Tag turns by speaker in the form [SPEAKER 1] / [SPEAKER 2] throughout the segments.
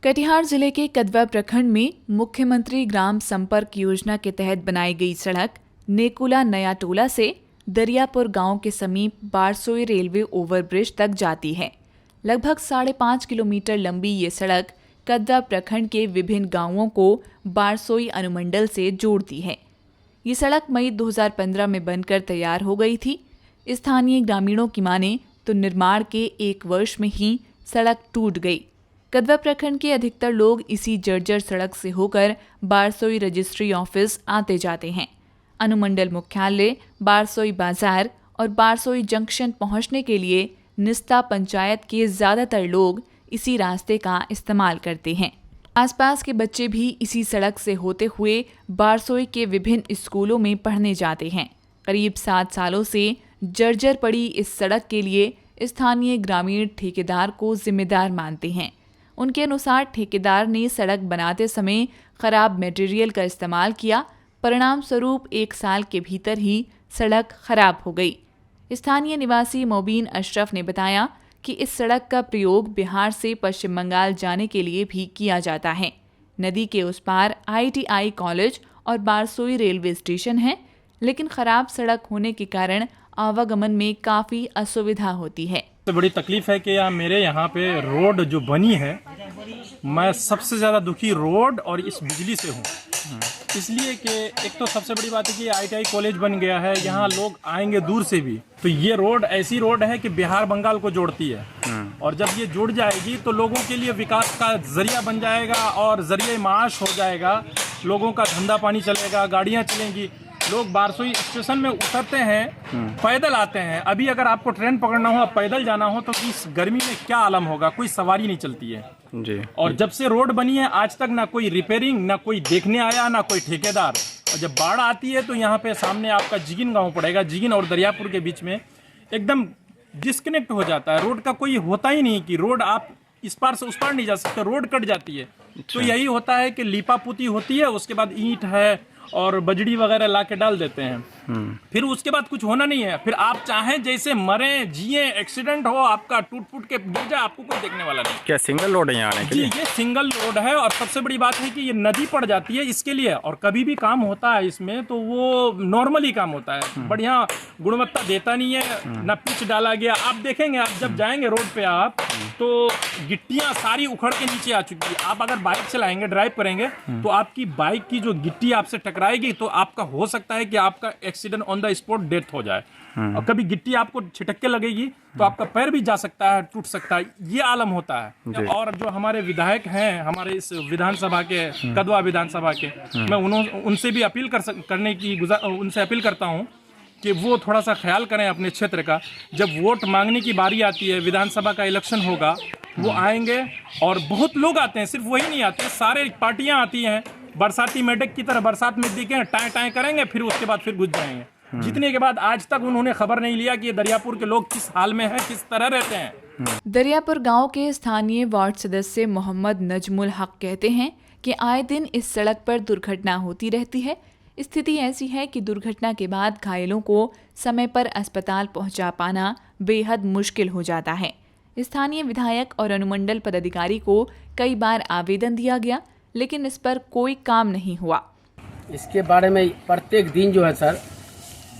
[SPEAKER 1] कटिहार जिले के कदवा प्रखंड में मुख्यमंत्री ग्राम संपर्क योजना के तहत बनाई गई सड़क नेकुला नया टोला से दरियापुर गांव के समीप बारसोई रेलवे ओवरब्रिज तक जाती है। लगभग 5.5 किलोमीटर लंबी ये सड़क कदवा प्रखंड के विभिन्न गांवों को बारसोई अनुमंडल से जोड़ती है। ये सड़क मई 2015 में बनकर तैयार हो गई थी। स्थानीय ग्रामीणों की माने तो निर्माण के 1 वर्ष में ही सड़क टूट गई। कदवा प्रखंड के अधिकतर लोग इसी जर्जर सड़क से होकर बारसोई रजिस्ट्री ऑफिस आते जाते हैं। अनुमंडल मुख्यालय, बारसोई बाजार और बारसोई जंक्शन पहुंचने के लिए निस्ता पंचायत के ज्यादातर लोग इसी रास्ते का इस्तेमाल करते हैं। आसपास के बच्चे भी इसी सड़क से होते हुए बारसोई के विभिन्न स्कूलों में पढ़ने जाते हैं। करीब 7 सालों से जर्जर पड़ी इस सड़क के लिए स्थानीय ग्रामीण ठेकेदार को जिम्मेदार मानते हैं। उनके अनुसार ठेकेदार ने सड़क बनाते समय खराब मटेरियल का इस्तेमाल किया। परिणाम स्वरूप 1 साल के भीतर ही सड़क खराब हो गई। स्थानीय निवासी मोबीन अशरफ ने बताया कि इस सड़क का प्रयोग बिहार से पश्चिम बंगाल जाने के लिए भी किया जाता है। नदी के उस पार ITI कॉलेज और बारसोई रेलवे स्टेशन है, लेकिन खराब सड़क होने के कारण आवागमन में काफ़ी असुविधा होती है।
[SPEAKER 2] सबसे बड़ी तकलीफ है कि मेरे यहाँ पे रोड जो बनी है, मैं सबसे ज़्यादा दुखी रोड और इस बिजली से हूँ। इसलिए कि एक तो सबसे बड़ी बात है कि ITI कॉलेज बन गया है, यहाँ लोग आएंगे दूर से भी, तो ये रोड ऐसी रोड है कि बिहार बंगाल को जोड़ती है। और जब ये जुड़ जाएगी तो लोगों के लिए विकास का जरिया बन जाएगा और जरिए माश हो जाएगा। लोगों का धंधा पानी चलेगा, गाड़ियाँ चलेंगी। लोग बारसोई स्टेशन में उतरते हैं, पैदल आते हैं। अभी अगर आपको ट्रेन पकड़ना हो, पैदल जाना हो, तो इस गर्मी में क्या आलम होगा। कोई सवारी नहीं चलती है जी। और जब से रोड बनी है आज तक ना कोई रिपेयरिंग, ना कोई देखने आया, ना कोई ठेकेदार। और जब बाढ़ आती है तो यहाँ पे सामने आपका जिगिन गांव पड़ेगा। जिगिन और दरियापुर के बीच में एकदम डिस्कनेक्ट हो जाता है। रोड का कोई होता ही नहीं कि रोड आप इस पार से उस पार नहीं जा सकते, रोड कट जाती है। तो यही होता है कि लीपापुती होती है, उसके बाद ईंट है और बजड़ी वगैरह ला के डाल देते हैं। फिर उसके बाद कुछ होना नहीं है। फिर आप चाहें जैसे मरे जिए, एक्सीडेंट हो, आपका टूट फूट के गिर जाए, आपको कोई देखने वाला नहीं।
[SPEAKER 3] क्या सिंगल रोड है यहाँ आने के लिए?
[SPEAKER 2] ये सिंगल रोड है। और सबसे बड़ी बात है कि ये नदी पड़ जाती है इसके लिए। और कभी भी काम होता है इसमें तो वो नॉर्मली काम होता है, बढ़िया गुणवत्ता देता नहीं है, ना पिच डाला गया। आप देखेंगे, आप जब जाएंगे रोड पे आप तो गिट्टियां सारी उखड़ के नीचे आ चुकी है। आप अगर बाइक चलाएंगे, ड्राइव करेंगे, तो आपकी बाइक की जो गिट्टी आपसे टकराएगी तो आपका हो सकता है कि आपका accident on the spot death हो जाए। और कभी गिट्टी आपको छिटक के लगेगी तो आपका पैर भी जा सकता है, टूट सकता है। ये आलम होता है। और जो हमारे विधायक हैं हमारे इस विधानसभा के, कदवा विधानसभा के, मैं उनसे भी अपील उनसे अपील करता हूँ कि वो थोड़ा सा ख्याल करें अपने क्षेत्र का। जब वोट मांगने की बारी आती है, विधानसभा का इलेक्शन होगा, वो आएंगे और बहुत लोग आते हैं। सिर्फ वही नहीं आते, सारे पार्टियां आती हैं। बरसाती मेढक की तरह बरसात में दिखे, टाएं टाएं करेंगे, फिर उसके बाद फिर घुस जाएंगे। जितने के बाद आज तक उन्होंने खबर नहीं लिया कि दरियापुर के लोग किस हाल में हैं, किस तरह रहते हैं।
[SPEAKER 1] दरियापुर गांव के स्थानीय वार्ड सदस्य मोहम्मद नजमुल हक कहते हैं कि आए दिन इस सड़क पर दुर्घटना होती रहती है। स्थिति ऐसी है कि दुर्घटना के बाद घायलों को समय पर अस्पताल पहुंचा पाना बेहद मुश्किल हो जाता है। स्थानीय विधायक और अनुमंडल पदाधिकारी को कई बार आवेदन दिया गया, लेकिन इस पर कोई काम नहीं हुआ।
[SPEAKER 4] इसके बारे में प्रत्येक दिन जो है सर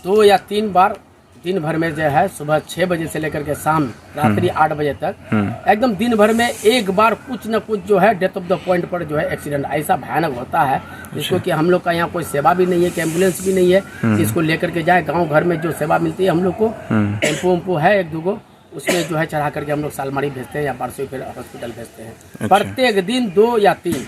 [SPEAKER 4] 2 या 3 बार दिन भर में जो है सुबह 6 बजे से लेकर के शाम रात्रि 8 बजे तक एकदम दिन भर में एक बार कुछ न कुछ जो है डेथ ऑफ द पॉइंट पर जो है एक्सीडेंट ऐसा भयानक होता है, जिसको कि हम लोग का यहाँ कोई सेवा भी नहीं है, कि एम्बुलेंस भी नहीं है कि इसको लेकर के जाए। गाँव घर में जो सेवा मिलती है हम लोग को, टेम्पो वम्पो है 1-2 गो, उसमें जो है चढ़ा करके हम लोग सालमारी भेजते हैं या बारसोई फिर हॉस्पिटल भेजते हैं। प्रत्येक दिन 2 या 3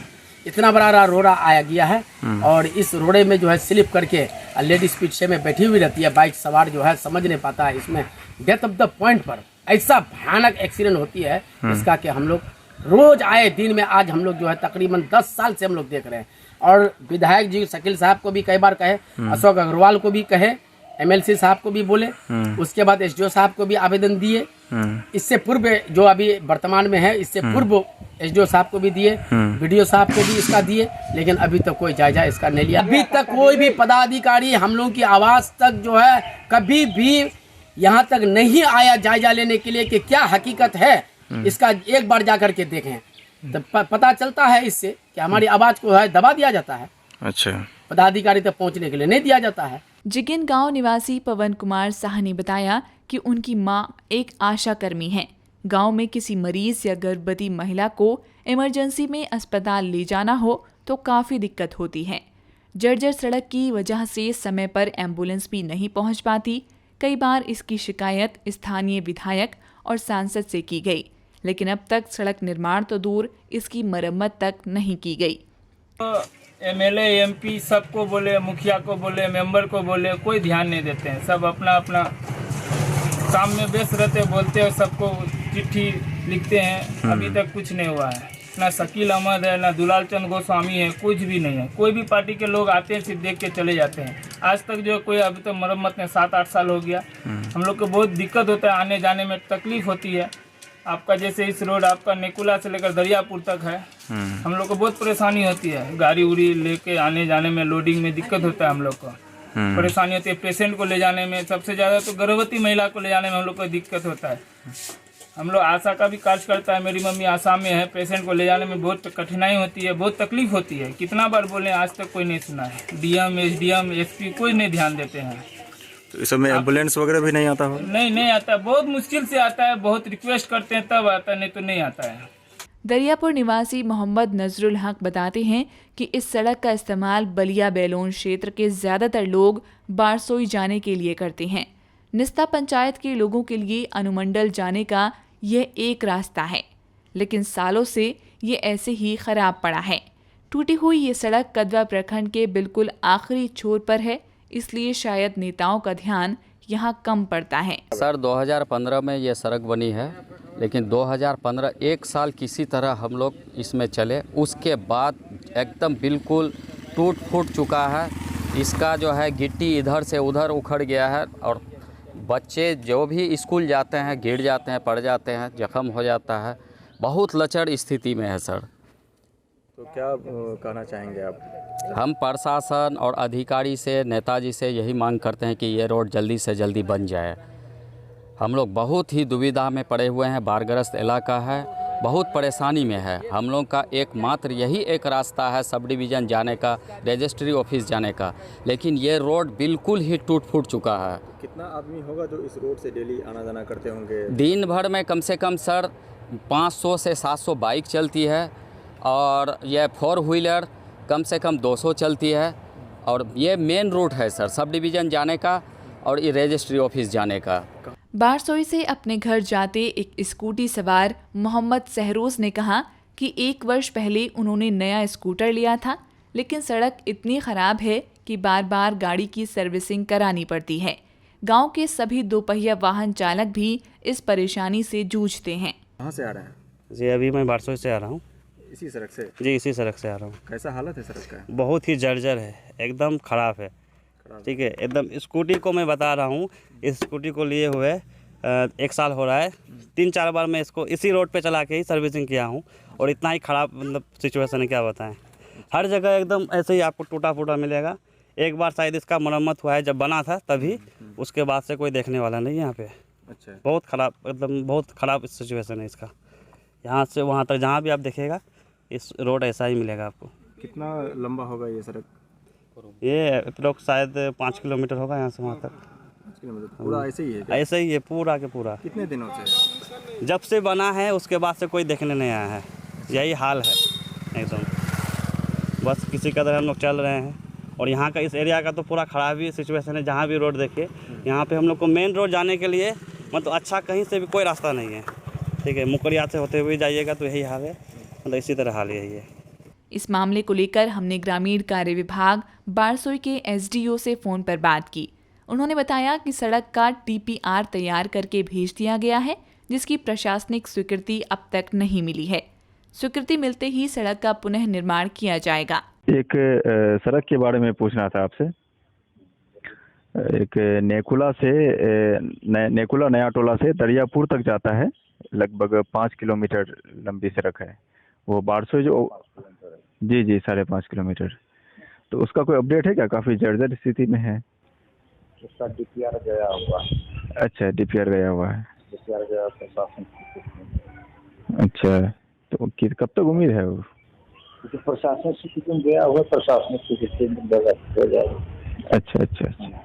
[SPEAKER 4] इतना बड़ा रोड़ा आया गया है। और इस रोड़े में जो है स्लिप करके लेडीज पीछे में बैठी हुई रहती है, बाइक सवार जो है समझ नहीं पाता है। इसमें डेथ ऑफ द पॉइंट पर ऐसा भयानक एक्सीडेंट होती है इसका कि हम लोग रोज आए दिन में आज हम लोग जो है तकरीबन 10 साल से हम लोग देख रहे हैं। और विधायक जी शकील साहब को भी कई बार कहे, अशोक अग्रवाल को भी कहे, MLC साहब को भी बोले, उसके बाद SDO साहब को भी आवेदन दिए। इससे पूर्व जो अभी वर्तमान में है, इससे पूर्व SDO साहब को भी दिए, BDO साहब को भी इसका दिए, लेकिन अभी तक कोई जायजा इसका नहीं लिया। अभी तक कोई भी पदाधिकारी हम लोगों की आवाज तक जो है कभी भी यहाँ तक नहीं आया जायजा लेने के लिए कि क्या हकीकत है इसका। एक बार जा करके देखें, तो पता चलता है इससे कि हमारी आवाज़ को है दबा दिया जाता है,
[SPEAKER 3] अच्छा।
[SPEAKER 4] पदाधिकारी तक पहुंचने के लिए नहीं दिया जाता है।
[SPEAKER 1] जिगिन गांव निवासी पवन कुमार साह ने बताया कि उनकी मां एक आशा कर्मी हैं। गांव में किसी मरीज या गर्भवती महिला को इमरजेंसी में अस्पताल ले जाना हो तो काफ़ी दिक्कत होती है। जर्जर सड़क की वजह से समय पर एम्बुलेंस भी नहीं पहुंच पाती। कई बार इसकी शिकायत स्थानीय विधायक और सांसद से की गई, लेकिन अब तक सड़क निर्माण तो दूर, इसकी मरम्मत तक नहीं की गई।
[SPEAKER 5] एमएलए एमपी सबको बोले, मुखिया को बोले, मेंबर को बोले, कोई ध्यान नहीं देते हैं। सब अपना अपना काम में व्यस्त रहते, बोलते हैं, सबको चिट्ठी लिखते हैं। अभी तक कुछ नहीं हुआ है। ना शकील अहमद है, ना दुलाल चंद गोस्वामी है, कुछ भी नहीं है। कोई भी पार्टी के लोग आते हैं, सिर्फ देख के चले जाते हैं। आज तक जो कोई अभी तक मरम्मत में 7-8 साल हो गया। हम लोग को बहुत दिक्कत होता है, आने जाने में तकलीफ होती है। आपका जैसे इस रोड आपका नेकुला से लेकर दरियापुर तक है, हम लोग को बहुत परेशानी होती है। गाड़ी उड़ी लेके आने जाने में, लोडिंग में दिक्कत होता है। हम लोग को परेशानी होती है। पेशेंट को ले जाने में, सबसे ज़्यादा तो गर्भवती महिला को ले जाने में हम लोग को दिक्कत होता है। हम लोग आशा का भी कार्य करता है। मेरी मम्मी आसाम में है। पेशेंट को ले जाने में बहुत कठिनाई होती है, बहुत तकलीफ होती है। कितना बार बोले, आज तक कोई नहीं सुना है। डीएम, एसडीएम, एसपी कोई नहीं ध्यान देते हैं।
[SPEAKER 3] तो इस समय एम्बुलेंस वगैरह भी नहीं आता हो?
[SPEAKER 5] नहीं आता। बहुत मुश्किल से आता है, बहुत रिक्वेस्ट करते हैं तब आता है, नहीं तो नहीं आता है।
[SPEAKER 1] दरियापुर निवासी मोहम्मद नजरुल हक बताते हैं कि इस सड़क का इस्तेमाल बलिया बैलोन क्षेत्र के ज्यादातर लोग बारसोई जाने के लिए करते हैं। निस्ता पंचायत के लोगों के लिए अनुमंडल जाने का यह एक रास्ता है, लेकिन सालों से ये ऐसे ही खराब पड़ा है। टूटी हुई ये सड़क कदवा प्रखंड के बिल्कुल आखिरी छोर पर है, इसलिए शायद नेताओं का ध्यान यहाँ कम पड़ता है।
[SPEAKER 6] सर 2015 में ये सड़क बनी है, लेकिन 2015 एक साल किसी तरह हम लोग इसमें चले, उसके बाद एकदम बिल्कुल टूट फूट चुका है। इसका जो है गिट्टी इधर से उधर उखड़ गया है और बच्चे जो भी स्कूल जाते हैं गिर जाते हैं, पड़ जाते हैं, जख्म हो जाता है। बहुत लचर स्थिति में है सर।
[SPEAKER 3] तो क्या कहना चाहेंगे आप?
[SPEAKER 6] हम प्रशासन और अधिकारी से, नेताजी से यही मांग करते हैं कि ये रोड जल्दी से जल्दी बन जाए। हम लोग बहुत ही दुविधा में पड़े हुए हैं, बाढ़ग्रस्त इलाका है, बहुत परेशानी में है। हम लोग का एकमात्र यही एक रास्ता है सब डिवीज़न जाने का, रजिस्ट्री ऑफिस जाने का, लेकिन ये रोड बिल्कुल ही टूट फूट चुका है।
[SPEAKER 3] कितना आदमी होगा जो इस रोड से डेली आना जाना करते होंगे?
[SPEAKER 6] दिन भर में कम से कम सर 500 से 700 बाइक चलती है और यह 4 व्हीलर कम से कम 200 चलती है। और ये मेन रूट है सर सब डिवीज़न जाने का और ये रजिस्ट्री ऑफिस जाने का।
[SPEAKER 1] बारसोई से अपने घर जाते एक स्कूटी सवार मोहम्मद सहरोज ने कहा कि 1 वर्ष पहले उन्होंने नया स्कूटर लिया था, लेकिन सड़क इतनी खराब है कि बार बार गाड़ी की सर्विसिंग करानी पड़ती है। गांव के सभी दोपहिया वाहन चालक भी इस परेशानी से जूझते हैं।
[SPEAKER 3] कहाँ से आ रहे हैं?
[SPEAKER 7] जी अभी मैं बारसोई से आ रहा हूँ।
[SPEAKER 3] इसी सड़क से?
[SPEAKER 7] जी इसी सड़क से आ रहा हूँ।
[SPEAKER 3] कैसा हालत है सड़क का?
[SPEAKER 7] बहुत ही जर्जर है, एकदम ख़राब है। ठीक है, एकदम। स्कूटी को मैं बता रहा हूँ, इस स्कूटी को लिए हुए 1 साल हो रहा है। 3-4 बार मैं इसको इसी रोड पे चला के ही सर्विसिंग किया हूँ और इतना ही ख़राब मतलब सिचुएशन है, क्या बताएं। हर जगह एकदम ऐसे ही आपको टूटा फूटा मिलेगा। एक बार शायद इसका मरम्मत हुआ है जब बना था तभी, उसके बाद से कोई देखने वाला नहीं है यहाँ पे।
[SPEAKER 3] अच्छा। बहुत
[SPEAKER 7] ख़राब, एकदम बहुत ख़राब सिचुएशन है इसका। यहाँ से वहाँ तक जहाँ भी आप देखिएगा इस रोड ऐसा ही मिलेगा आपको।
[SPEAKER 3] कितना लंबा होगा ये सड़क?
[SPEAKER 7] ये अप्रोक्स शायद 5 किलोमीटर होगा यहाँ से वहाँ तक।
[SPEAKER 3] 5 किलोमीटर पूरा ऐसे ही है क्या?
[SPEAKER 7] ऐसे ही है पूरा के पूरा।
[SPEAKER 3] कितने दिनों से?
[SPEAKER 7] जब से बना है उसके बाद से कोई देखने नहीं आया है। यही हाल है एकदम, बस किसी कदर हम लोग चल रहे हैं। और यहाँ का इस एरिया का तो पूरा ख़राब ही सिचुएशन है। जहाँ भी रोड देखिए, यहाँ पे हम लोग को मेन रोड जाने के लिए मतलब अच्छा कहीं से भी कोई रास्ता नहीं है। ठीक है, मुकरिया से होते हुए जाइएगा तो यही हाल है, मतलब इसी तरह हाल यही है।
[SPEAKER 1] इस मामले को लेकर हमने ग्रामीण कार्य विभाग बारसोई के एसडीओ से फ़ोन पर बात की। उन्होंने बताया कि सड़क का टीपीआर तैयार करके भेज दिया गया है, जिसकी प्रशासनिक स्वीकृति अब तक नहीं मिली है। स्वीकृति मिलते ही सड़क का पुनः निर्माण किया जाएगा।
[SPEAKER 8] एक सड़क के बारे में पूछना था आपसे। एक नेकुला नया टोला से दरियापुर तक जाता है, लगभग 5 किलोमीटर लंबी सड़क है वो। बारसोई जो जी 5.5 किलोमीटर। तो उसका कोई अपडेट है क्या? काफ़ी जर्जर स्थिति में है।
[SPEAKER 9] उसका डीपीआर गया हुआ।
[SPEAKER 8] अच्छा, डीपीआर गया हुआ है।
[SPEAKER 9] डीपीआर गया प्रशासन।
[SPEAKER 8] अच्छा, तो कब तक उम्मीद है वो?
[SPEAKER 9] क्योंकि प्रशासन से कुछ गया हुआ, प्रशासनिक स्थिति में हो जाएगा।
[SPEAKER 8] अच्छा अच्छा अच्छा।